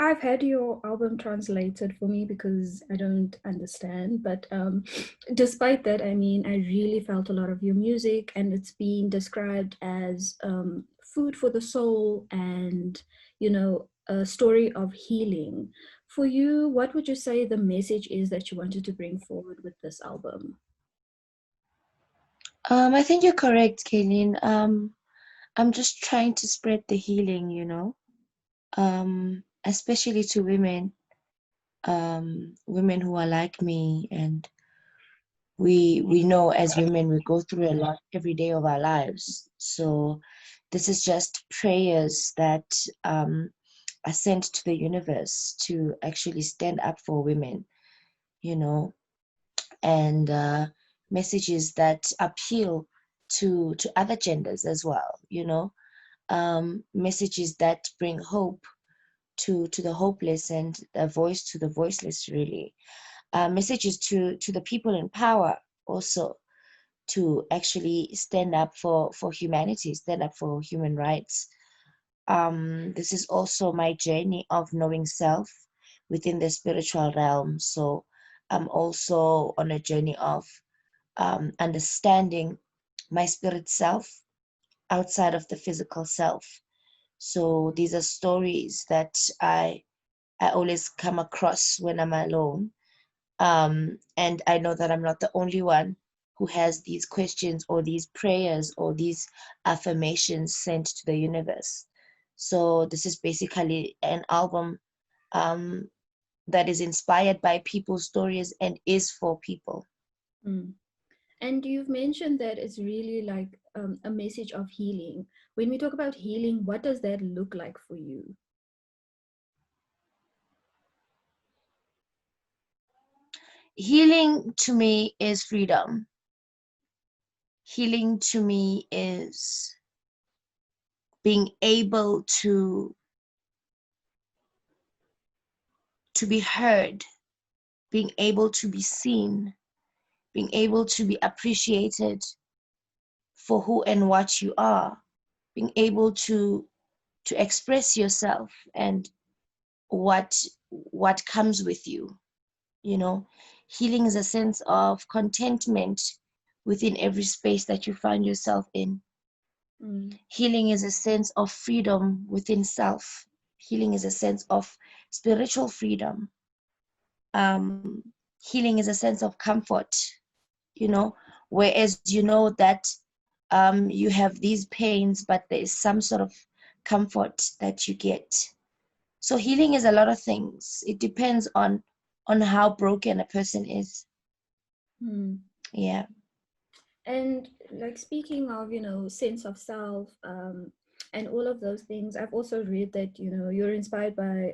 I've had your album translated for me because I don't understand. But despite that, I mean, I really felt a lot of your music, and it's been described as food for the soul and, a story of healing. For you, what would you say the message is that you wanted to bring forward with this album? I think you're correct, Kaylin. I'm just trying to spread the healing, especially to women, women who are like me, and we know as women we go through a lot every day of our lives. So this is just prayers that are sent to the universe to actually stand up for women, you know, and messages that appeal to other genders as well, messages that bring hope to the hopeless and a voice to the voiceless, really. Messages to the people in power also, to actually stand up for humanity, stand up for human rights. This is also my journey of knowing self within the spiritual realm. So I'm also on a journey of understanding my spirit self outside of the physical self. So these are stories that I always come across when I'm alone. And I know that I'm not the only one who has these questions or these prayers or these affirmations sent to the universe. So this is basically an album um, that is inspired by people's stories and is for people. Mm. And you've mentioned that it's really like a message of healing. When we talk about healing, what does that look like for you? Healing to me is freedom. Healing to me is being able to be heard, being able to be seen, being able to be appreciated for who and what you are, being able to express yourself and what comes with you, you know. Healing is a sense of contentment within every space that you find yourself in. Mm. Healing is a sense of freedom within self. Healing is a sense of spiritual freedom. um, Healing is a sense of comfort, whereas you know that you have these pains, but there is some sort of comfort that you get. So healing is a lot of things. It depends on how broken a person is. Mm. Yeah. And like speaking of, sense of self, and all of those things, I've also read that, you're inspired by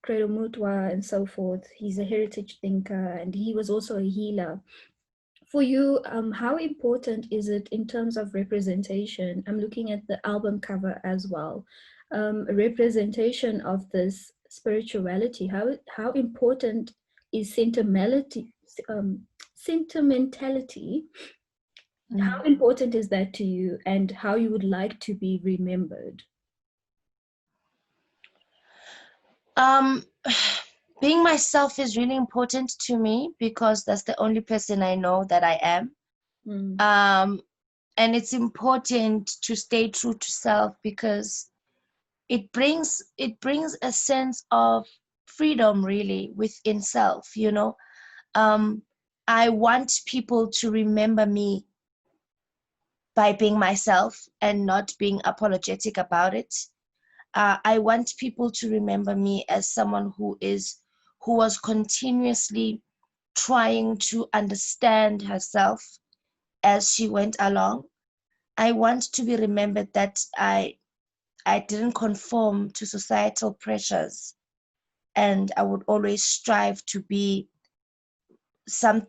Credo Mutwa and so forth. He's a heritage thinker and he was also a healer. For you, how important is it in terms of representation? I'm looking at the album cover as well. Representation of this spirituality. How important is um, sentimentality? How Mm. important is that to you, and how you would like to be remembered? um Being myself is really important to me because that's the only person I know that I am. Mm, um and it's important to stay true to self because it brings a sense of freedom, really, within self, um I want people to remember me by being myself and not being apologetic about it. I want people to remember me as someone who was continuously trying to understand herself as she went along. I want to be remembered that I didn't conform to societal pressures, and I would always strive to be some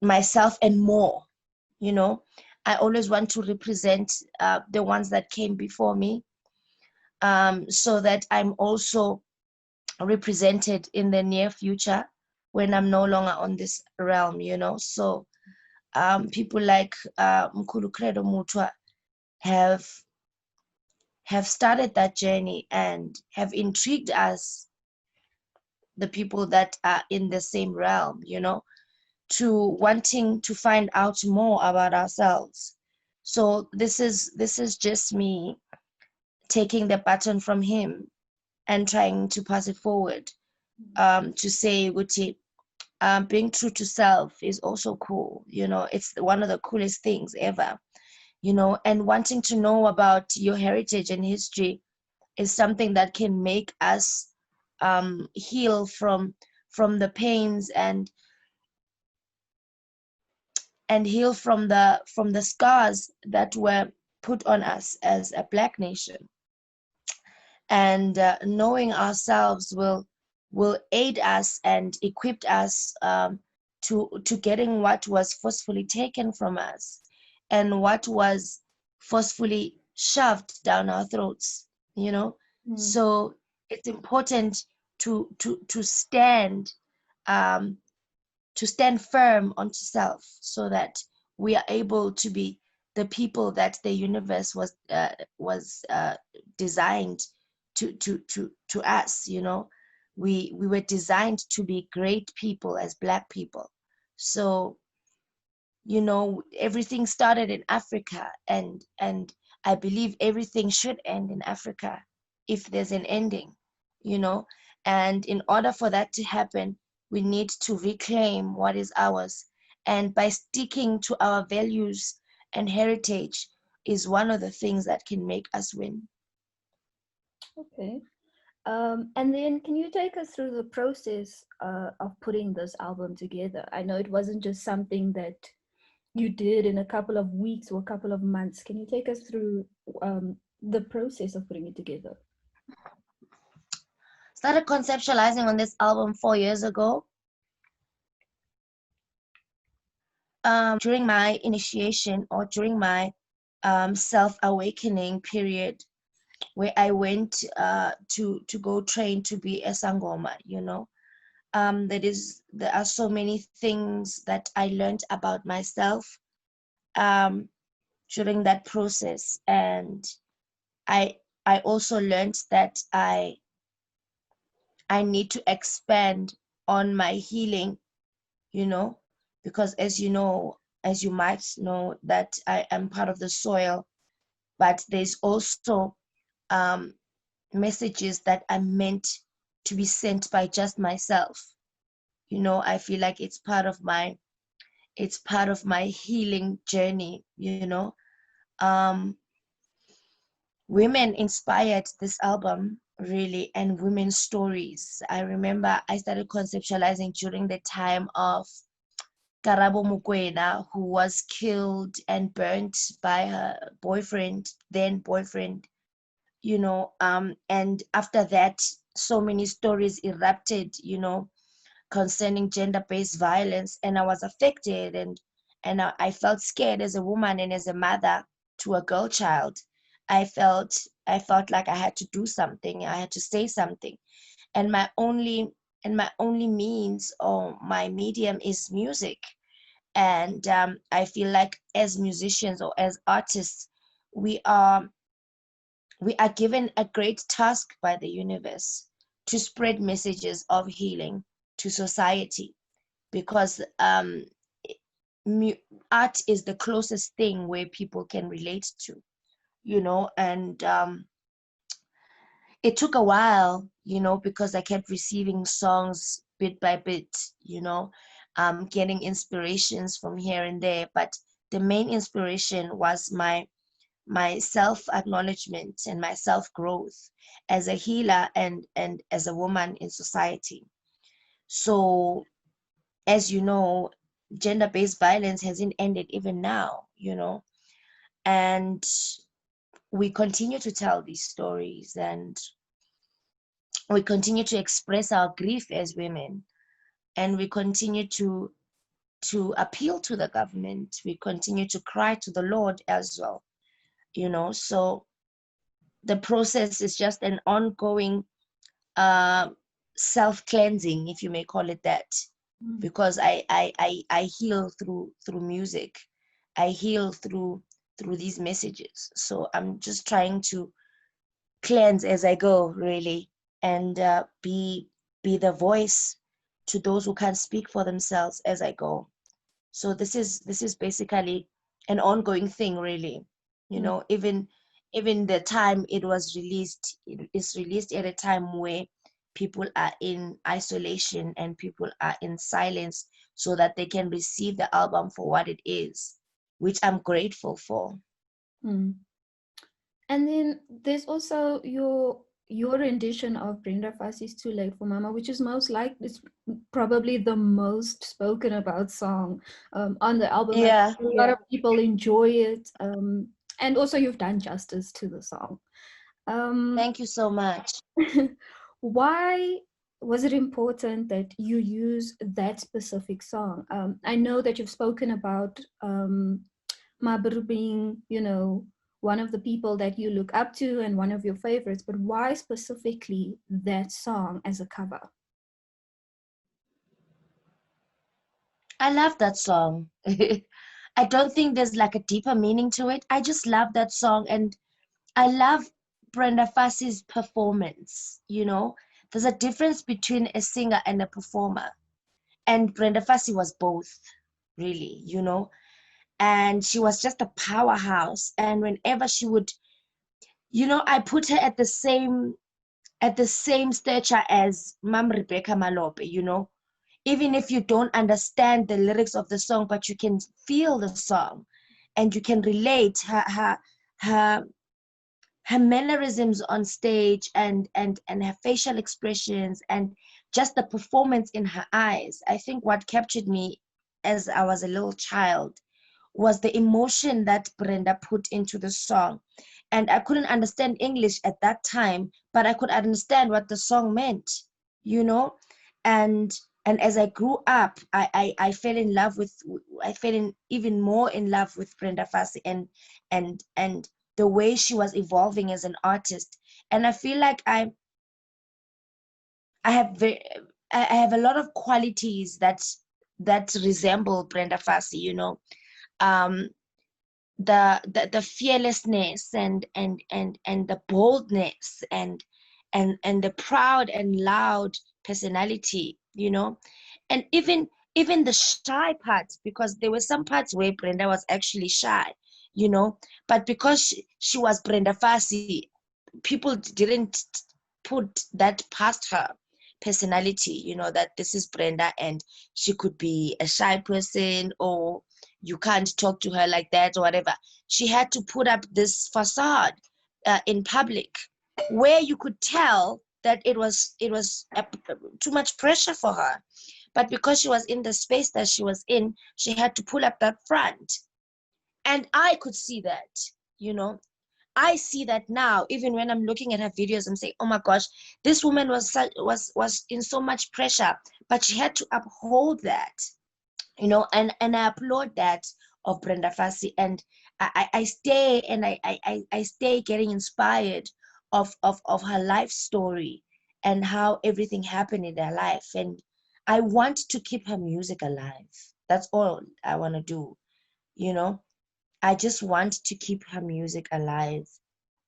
myself and more. You know, I always want to represent the ones that came before me, so that I'm also represented in the near future when I'm no longer on this realm. So people like Mkulu Credo Mutwa have have started that journey and have intrigued us the people that are in the same realm, you know, to wanting to find out more about ourselves. So this is just me taking the baton from him and trying to pass it forward, to say, Guti, being true to self is also cool. You know, it's one of the coolest things ever. You know, and wanting to know about your heritage and history is something that can make us heal from the pains and heal from the scars that were put on us as a Black nation. And knowing ourselves will aid us and equip us, to getting what was forcefully taken from us and what was forcefully shoved down our throats, you know. So it's important to stand, um, to stand firm onto self, so that we are able to be the people that the universe was designed to us. You know, we were designed to be great people as Black people. So, you know, everything started in Africa, and I believe everything should end in Africa if there's an ending, you know. And in order for that to happen, we need to reclaim what is ours, and by sticking to our values and heritage is one of the things that can make us win. Okay. And then can you take us through the process of putting this album together? I know it wasn't just something that you did in a couple of weeks or a couple of months. Can you take us through the process of putting it together? Started conceptualizing on this album 4 years ago, during my initiation, or during my self-awakening period, where I went to go train to be a sangoma, you know. There are so many things that I learned about myself um, during that process, and I I also learned that I need to expand on my healing, you know, because as you might know, that I am part of the soil, but there's also um, messages that are meant to be sent by just myself. You know, I feel like it's part of my healing journey, you know. um Women inspired this album, really, and women's stories. I remember I started conceptualizing during the time of Karabo Mukwena, who was killed and burnt by her boyfriend, then boyfriend, you know. And after that, so many stories erupted, you know, concerning gender-based violence, and I was affected, and I felt scared as a woman and as a mother to a girl child. I felt like I had to do something. I had to say something, and my only means, or my medium, is music. And I feel like as musicians or as artists, we are we are given a great task by the universe to spread messages of healing to society, because art is the closest thing where people can relate to, you know. And it took a while, you know, because I kept receiving songs bit by bit, you know, getting inspirations from here and there. But the main inspiration was my self acknowledgement and my self growth as a healer and as a woman in society. So, as you know, gender based violence hasn't ended even now, you know, and we continue to tell these stories, and we continue to express our grief as women, and we continue to appeal to the government. We continue to cry to the Lord as well, you know. So the process is just an ongoing uh, self-cleansing, if you may call it that, because I heal through music. I heal through these messages. So I'm just trying to cleanse as I go, really, and be the voice to those who can't speak for themselves as I go. So this is basically an ongoing thing, really. You Mm. know, even the time it was released, it is released at a time where people are in isolation and people are in silence so that they can receive the album for what it is, which I'm grateful for. Mm. And then there's also your rendition of Brenda Fassie's "Too Late for Mama," which is most like it's probably the most spoken about song on the album. I Yeah, think a lot yeah. of people enjoy it, and also you've done justice to the song. Um, Thank you so much. why was it important that you use that specific song? I know that you've spoken about Mabur being, one of the people that you look up to and one of your favorites, but why specifically that song as a cover? I love that song. I don't think there's like a deeper meaning to it. I just love that song, and I love Brenda Fassie's performance. There's a difference between a singer and a performer. And Brenda Fassie was both, really. And she was just a powerhouse. And whenever she would, I put her at the same stature as Mam Rebecca Malope. Even if you don't understand the lyrics of the song, but you can feel the song and you can relate her her mannerisms on stage and her facial expressions and just the performance in her eyes. I think what captured me as I was a little child was the emotion that Brenda put into the song. And I couldn't understand English at that time, but I could understand what the song meant, you know? And as I grew up, I fell in love with I fell in even more in love with Brenda Fassie and the way she was evolving as an artist. And I feel like I have ve- I have a lot of qualities that resemble Brenda Fassie. Um, the fearlessness and the boldness and the proud and loud personality. And even the shy parts, because there were some parts where Brenda was actually shy, you know but because she was Brenda Fassie, people didn't put that past her personality, that this is Brenda and she could be a shy person, or you can't talk to her like that or whatever. She had to put up this facade in public where you could tell that it was too much pressure for her. But because she was in the space that she was in, she had to pull up that front. And I could see that, you know. I see that now, even when I'm looking at her videos, I'm saying, oh my gosh, this woman was in so much pressure, but she had to uphold that, and I applaud that of Brenda Fassie. And I stay and I stay getting inspired of her life story and how everything happened in her life. And I want to keep her music alive. That's all I want to do, you know. I just want to keep her music alive.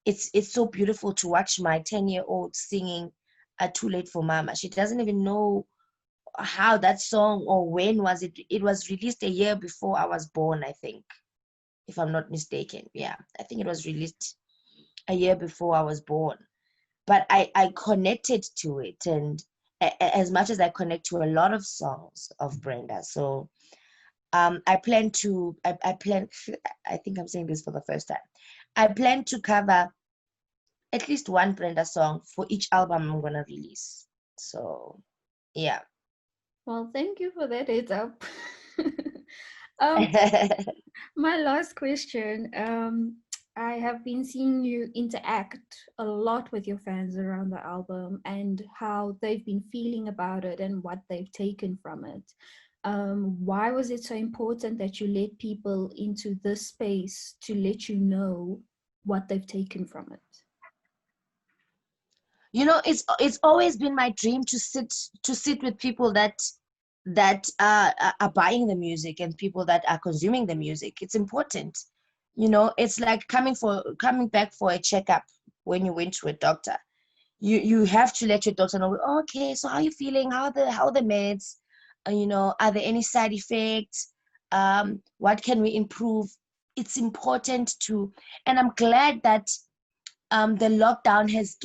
It's so beautiful to watch my 10-year-old singing Too Late for Mama. She doesn't even know how that song, or when was it. It was released a year before I was born, I think, if I'm not mistaken. Yeah, I think it was released a year before I was born. But I connected to it, and as much as I connect to a lot of songs of Brenda. So I think I'm saying this for the first time. I plan to cover at least one Brenda song for each album I'm gonna release. So yeah. Well, thank you for that heads up. um, my last question. I have been seeing you interact a lot with your fans around the album and how they've been feeling about it and what they've taken from it. Why was it so important that you let people into this space to let you know what they've taken from it? It's always been my dream to sit with people that are buying the music and people that are consuming the music. It's important. It's like coming back for a checkup when you went to a doctor. you have to let your doctor know, okay, so how are you feeling? How are the meds? Are there any side effects? What can we improve? It's important to, and I'm glad that the lockdown has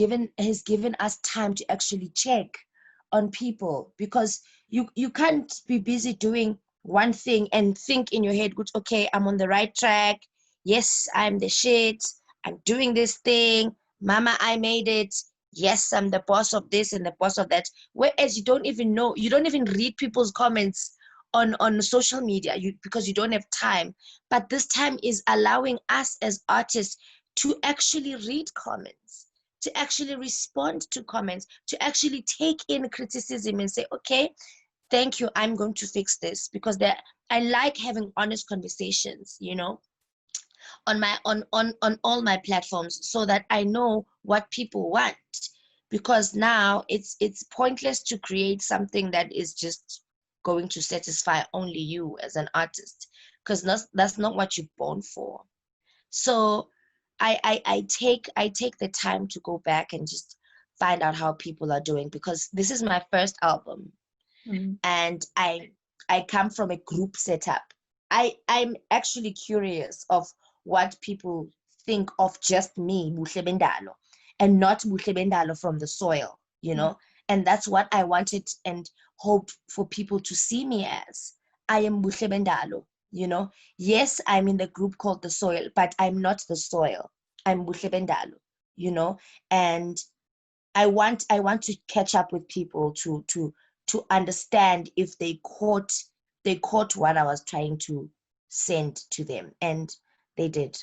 given us time to actually check on people, because you can't be busy doing one thing and think in your head, which, okay, I'm on the right track. Yes, I'm the shit. I'm doing this thing. Mama, I made it. Yes, I'm the boss of this and the boss of that. Whereas you don't even know, you don't even read people's comments on social media, because you don't have time. But this time is allowing us as artists to actually read comments, to actually respond to comments, to actually take in criticism and say, okay, thank you, I'm going to fix this. Because I like having honest conversations, on my on all my platforms, so that I know what people want. Because now it's pointless to create something that is just going to satisfy only you as an artist, because that's not what you're born for. So I take the time to go back and just find out how people are doing, because this is my first album, Mm. and I come from a group setup. I'm actually curious of what people think of just me, Buhlebendalo, and not Buhlebendalo from the soil. And that's what I wanted and hoped for people to see me as. I am Buhlebendalo. Yes, I'm in the group called the soil, but I'm not the soil. I'm Buhlebendalo. And I want to catch up with people to understand if they caught what I was trying to send to them, and they did.